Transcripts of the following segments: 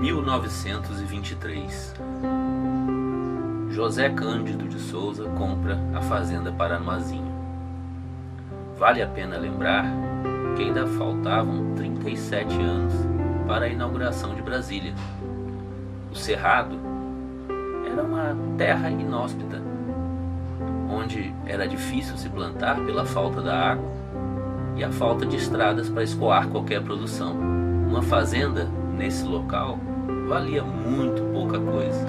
1923. José Cândido de Souza compra a fazenda Paranoazinho. Vale a pena lembrar que ainda faltavam 37 anos para a inauguração de Brasília. O Cerrado era uma terra inóspita, onde era difícil se plantar pela falta da água e a falta de estradas para escoar qualquer produção. Uma fazenda nesse local valia muito pouca coisa,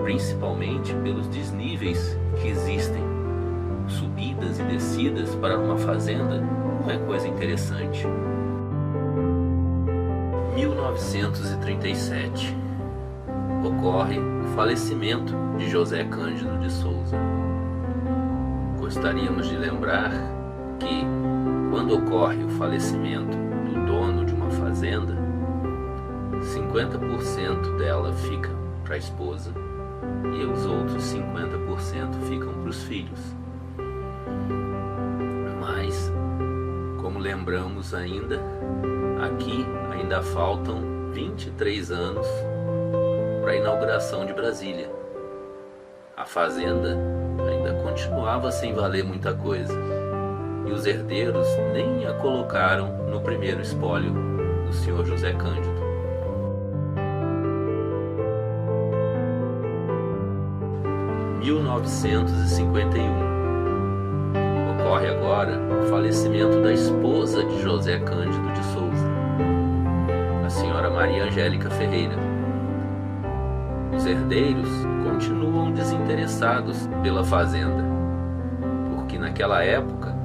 principalmente pelos desníveis que existem. Subidas e descidas para uma fazenda não é coisa interessante. 1937. Ocorre o falecimento de José Cândido de Souza. Gostaríamos de lembrar que, quando ocorre o falecimento do dono de uma fazenda, 50% dela fica para a esposa e os outros 50% ficam para os filhos. Mas, como lembramos ainda, aqui ainda faltam 23 anos para a inauguração de Brasília. A fazenda ainda continuava sem valer muita coisa e os herdeiros nem a colocaram no primeiro espólio do senhor José Cândido. 1951. Ocorre agora o falecimento da esposa de José Cândido de Souza, a senhora Maria Angélica Ferreira. Os herdeiros continuam desinteressados pela fazenda, porque naquela época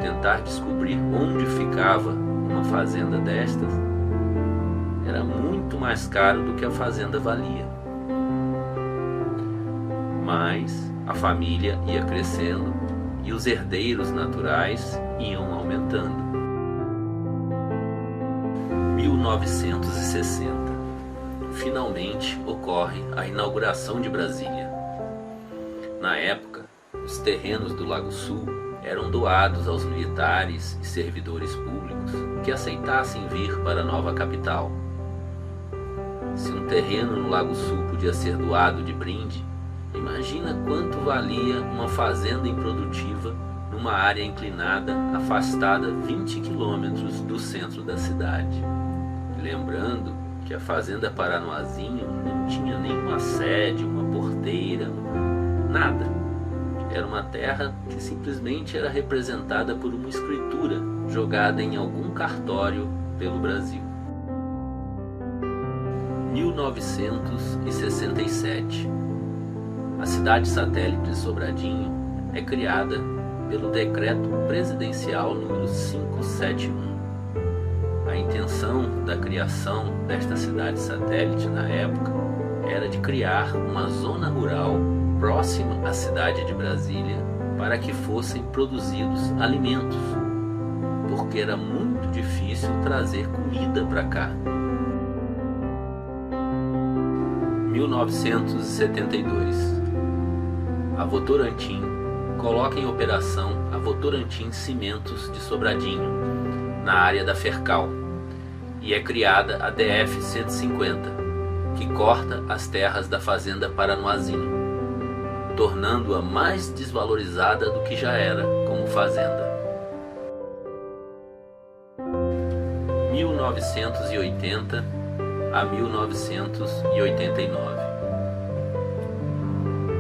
tentar descobrir onde ficava uma fazenda destas era muito mais caro do que a fazenda valia. Mas a família ia crescendo e os herdeiros naturais iam aumentando. 1960. Finalmente ocorre a inauguração de Brasília. Na época, os terrenos do Lago Sul eram doados aos militares e servidores públicos que aceitassem vir para a nova capital. Se um terreno no Lago Sul podia ser doado de brinde, imagina quanto valia uma fazenda improdutiva numa área inclinada, afastada 20 quilômetros do centro da cidade. Lembrando que a fazenda Paranoazinho não tinha nenhuma sede, uma porteira, nada. Era uma terra que simplesmente era representada por uma escritura jogada em algum cartório pelo Brasil. 1967. A cidade satélite de Sobradinho é criada pelo Decreto Presidencial número 571. A intenção da criação desta cidade satélite na época era de criar uma zona rural próxima à cidade de Brasília para que fossem produzidos alimentos, porque era muito difícil trazer comida para cá. 1972. A Votorantim coloca em operação a Votorantim Cimentos de Sobradinho, na área da Fercal, e é criada a DF-150, que corta as terras da fazenda Paranoazinho, tornando-a mais desvalorizada do que já era como fazenda. 1980 a 1989.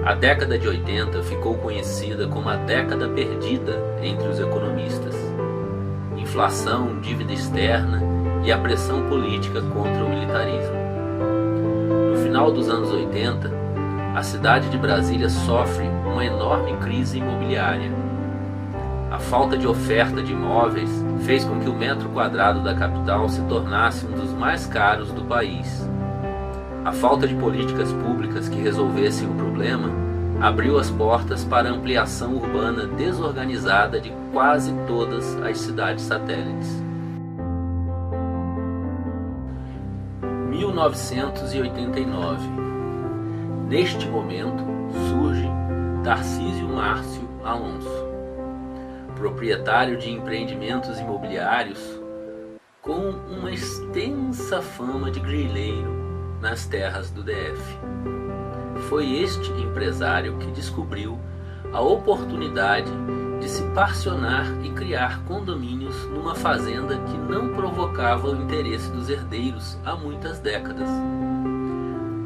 A década de 80 ficou conhecida como a década perdida entre os economistas. Inflação, dívida externa e a pressão política contra o militarismo. No final dos anos 80, a cidade de Brasília sofre uma enorme crise imobiliária. A falta de oferta de imóveis fez com que o metro quadrado da capital se tornasse um dos mais caros do país. A falta de políticas públicas que resolvessem o problema abriu as portas para a ampliação urbana desorganizada de quase todas as cidades satélites. 1989. Neste momento surge Tarcísio Márcio Alonso, proprietário de empreendimentos imobiliários com uma extensa fama de grileiro nas terras do DF. Foi este empresário que descobriu a oportunidade de se parcionar e criar condomínios numa fazenda que não provocava o interesse dos herdeiros há muitas décadas,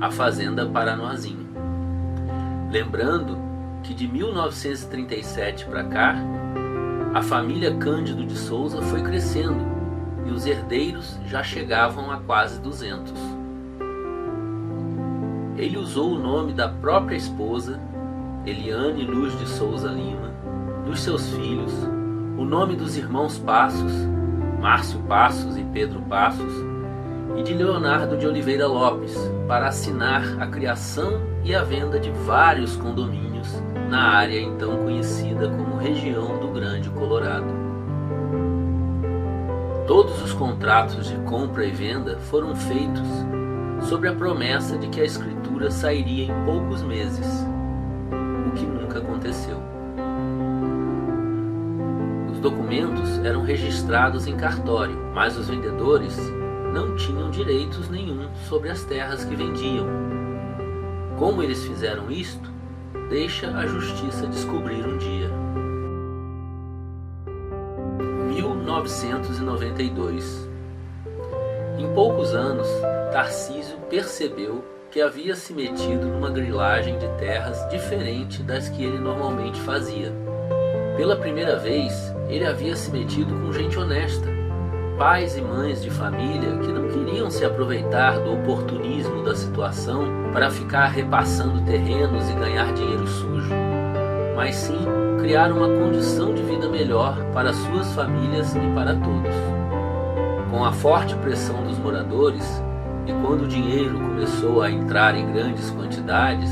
a Fazenda Paranoazinho. Lembrando que de 1937 para cá, a família Cândido de Souza foi crescendo e os herdeiros já chegavam a quase 200. Ele usou o nome da própria esposa, Eliane Luz de Souza Lima, dos seus filhos, o nome dos irmãos Passos, Márcio Passos e Pedro Passos, e de Leonardo de Oliveira Lopes, para assinar a criação e a venda de vários condomínios na área então conhecida como região do Grande Colorado. Todos os contratos de compra e venda foram feitos sob a promessa de que a escritura sairia em poucos meses, o que nunca aconteceu. Os documentos eram registrados em cartório, mas os vendedores não tinham direitos nenhum sobre as terras que vendiam. Como eles fizeram isto, deixa a justiça descobrir um dia. 1992. Em poucos anos, Tarcísio percebeu que havia se metido numa grilagem de terras diferente das que ele normalmente fazia. Pela primeira vez, ele havia se metido com gente honesta, pais e mães de família que não queriam se aproveitar do oportunismo da situação para ficar repassando terrenos e ganhar dinheiro sujo, mas sim criar uma condição de vida melhor para suas famílias e para todos. Com a forte pressão dos moradores, e quando o dinheiro começou a entrar em grandes quantidades,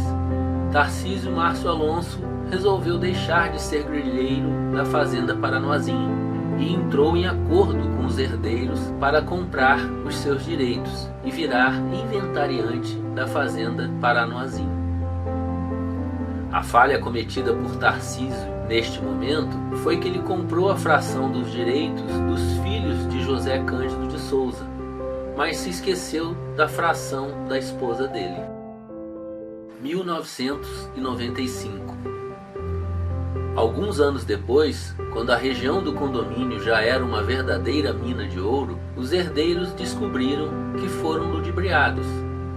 Tarcísio Márcio Alonso resolveu deixar de ser grileiro da Fazenda Paranoazinho e entrou em acordo com os herdeiros para comprar os seus direitos e virar inventariante da Fazenda Paranoazinho. A falha cometida por Tarcísio neste momento foi que ele comprou a fração dos direitos dos filhos de José Cândido de Souza, mas se esqueceu da fração da esposa dele. 1995. Alguns anos depois, quando a região do condomínio já era uma verdadeira mina de ouro, os herdeiros descobriram que foram ludibriados,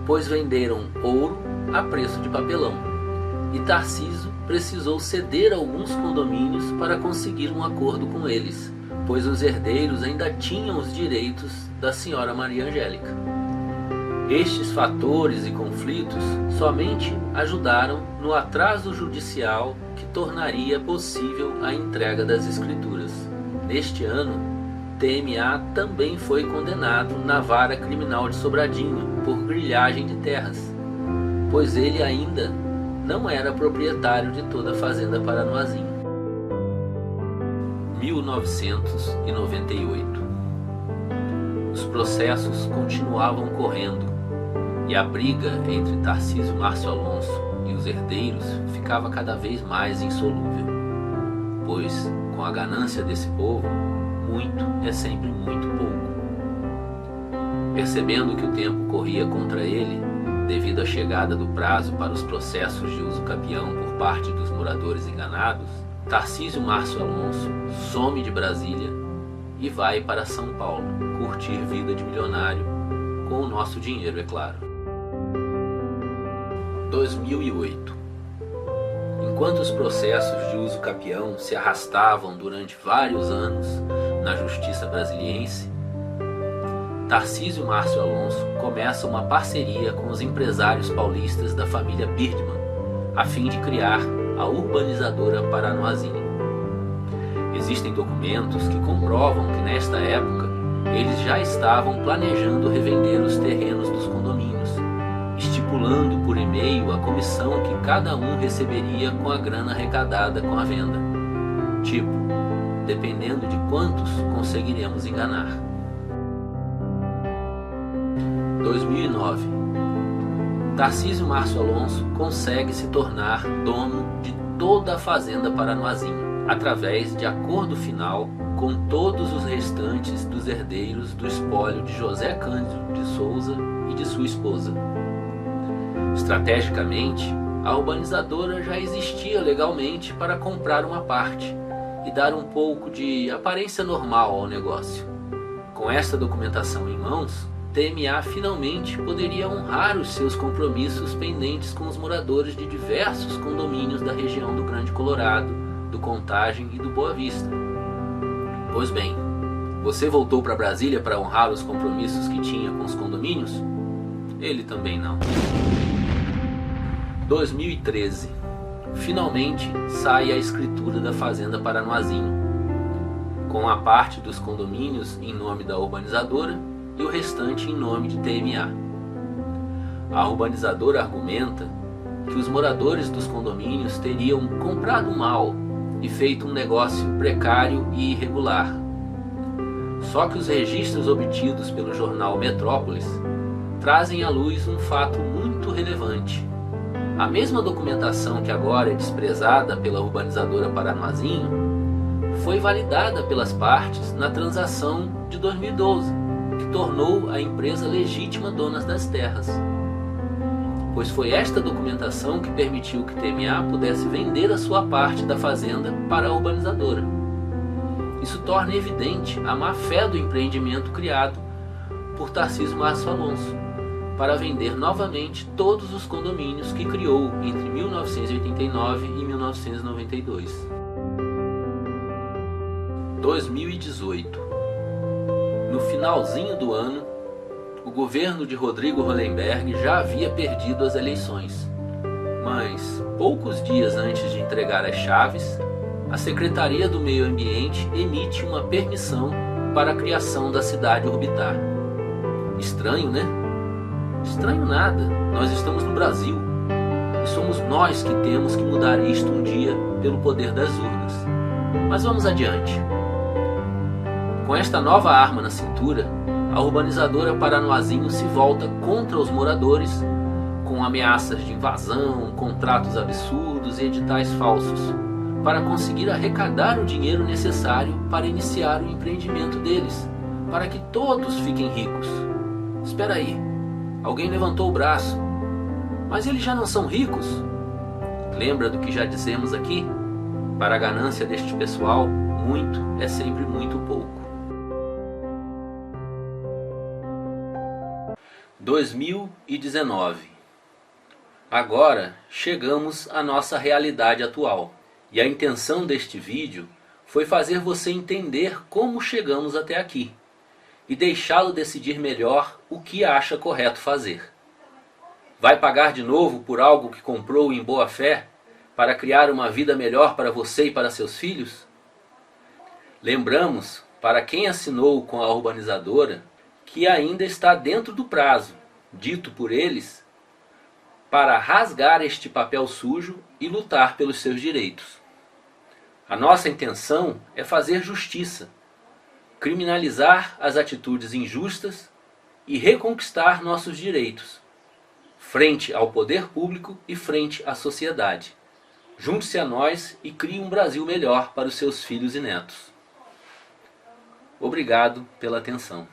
pois venderam ouro a preço de papelão. E Tarcísio precisou ceder alguns condomínios para conseguir um acordo com eles, pois os herdeiros ainda tinham os direitos da senhora Maria Angélica. Estes fatores e conflitos somente ajudaram no atraso judicial que tornaria possível a entrega das escrituras. Neste ano, TMA também foi condenado na vara criminal de Sobradinho por grilhagem de terras, pois ele ainda não era proprietário de toda a Fazenda Paranoazinho. 1998. Os processos continuavam correndo e a briga entre Tarcísio Márcio Alonso e os herdeiros ficava cada vez mais insolúvel, pois, com a ganância desse povo, muito é sempre muito pouco. Percebendo que o tempo corria contra ele, devido à chegada do prazo para os processos de uso capião por parte dos moradores enganados, Tarcísio Márcio Alonso some de Brasília e vai para São Paulo curtir vida de milionário, com o nosso dinheiro, é claro. 2008. Enquanto os processos de uso capião se arrastavam durante vários anos na justiça brasiliense, Tarcísio Márcio Alonso começa uma parceria com os empresários paulistas da família Birdman, a fim de criar a urbanizadora Paranoazinho. Existem documentos que comprovam que nesta época eles já estavam planejando revender os terrenos dos condomínios, estipulando por e-mail a comissão que cada um receberia com a grana arrecadada com a venda. Tipo, dependendo de quantos conseguiremos enganar. 2009. Tarcísio Márcio Alonso consegue se tornar dono de toda a Fazenda Paranoazinho, através de acordo final com todos os restantes dos herdeiros do espólio de José Cândido de Souza e de sua esposa. Estrategicamente, a urbanizadora já existia legalmente para comprar uma parte e dar um pouco de aparência normal ao negócio. Com esta documentação em mãos, TMA finalmente poderia honrar os seus compromissos pendentes com os moradores de diversos condomínios da região do Grande Colorado, do Contagem e do Boa Vista. Pois bem, você voltou para Brasília para honrar os compromissos que tinha com os condomínios? Ele também não. 2013. Finalmente sai a escritura da Fazenda Paranoazinho, com a parte dos condomínios em nome da urbanizadora e o restante em nome de TMA. A urbanizadora argumenta que os moradores dos condomínios teriam comprado mal e feito um negócio precário e irregular. Só que os registros obtidos pelo jornal Metrópolis trazem à luz um fato muito relevante. A mesma documentação que agora é desprezada pela urbanizadora Paranoazinho foi validada pelas partes na transação de 2012, que tornou a empresa legítima dona das terras. Pois foi esta documentação que permitiu que TMA pudesse vender a sua parte da fazenda para a urbanizadora. Isso torna evidente a má-fé do empreendimento criado por Tarcísio Márcio Alonso para vender novamente todos os condomínios que criou entre 1989 e 1992. 2018. No finalzinho do ano, o governo de Rodrigo Hollenberg já havia perdido as eleições. Mas, poucos dias antes de entregar as chaves, a Secretaria do Meio Ambiente emite uma permissão para a criação da cidade orbitar. Estranho, né? Estranho nada, nós estamos no Brasil e somos nós que temos que mudar isto um dia pelo poder das urnas. Mas vamos adiante. Com esta nova arma na cintura, a urbanizadora Paranoazinho se volta contra os moradores com ameaças de invasão, contratos absurdos e editais falsos, para conseguir arrecadar o dinheiro necessário para iniciar o empreendimento deles, para que todos fiquem ricos. Espera aí. Alguém levantou o braço. Mas eles já não são ricos? Lembra do que já dissemos aqui? Para a ganância deste pessoal, muito é sempre muito pouco. 2019. Agora chegamos à nossa realidade atual. E a intenção deste vídeo foi fazer você entender como chegamos até aqui e deixá-lo decidir melhor o que acha correto fazer. Vai pagar de novo por algo que comprou em boa fé para criar uma vida melhor para você e para seus filhos? Lembramos, para quem assinou com a urbanizadora, que ainda está dentro do prazo, dito por eles, para rasgar este papel sujo e lutar pelos seus direitos. A nossa intenção é fazer justiça, criminalizar as atitudes injustas e reconquistar nossos direitos, frente ao poder público e frente à sociedade. Junte-se a nós e crie um Brasil melhor para os seus filhos e netos. Obrigado pela atenção.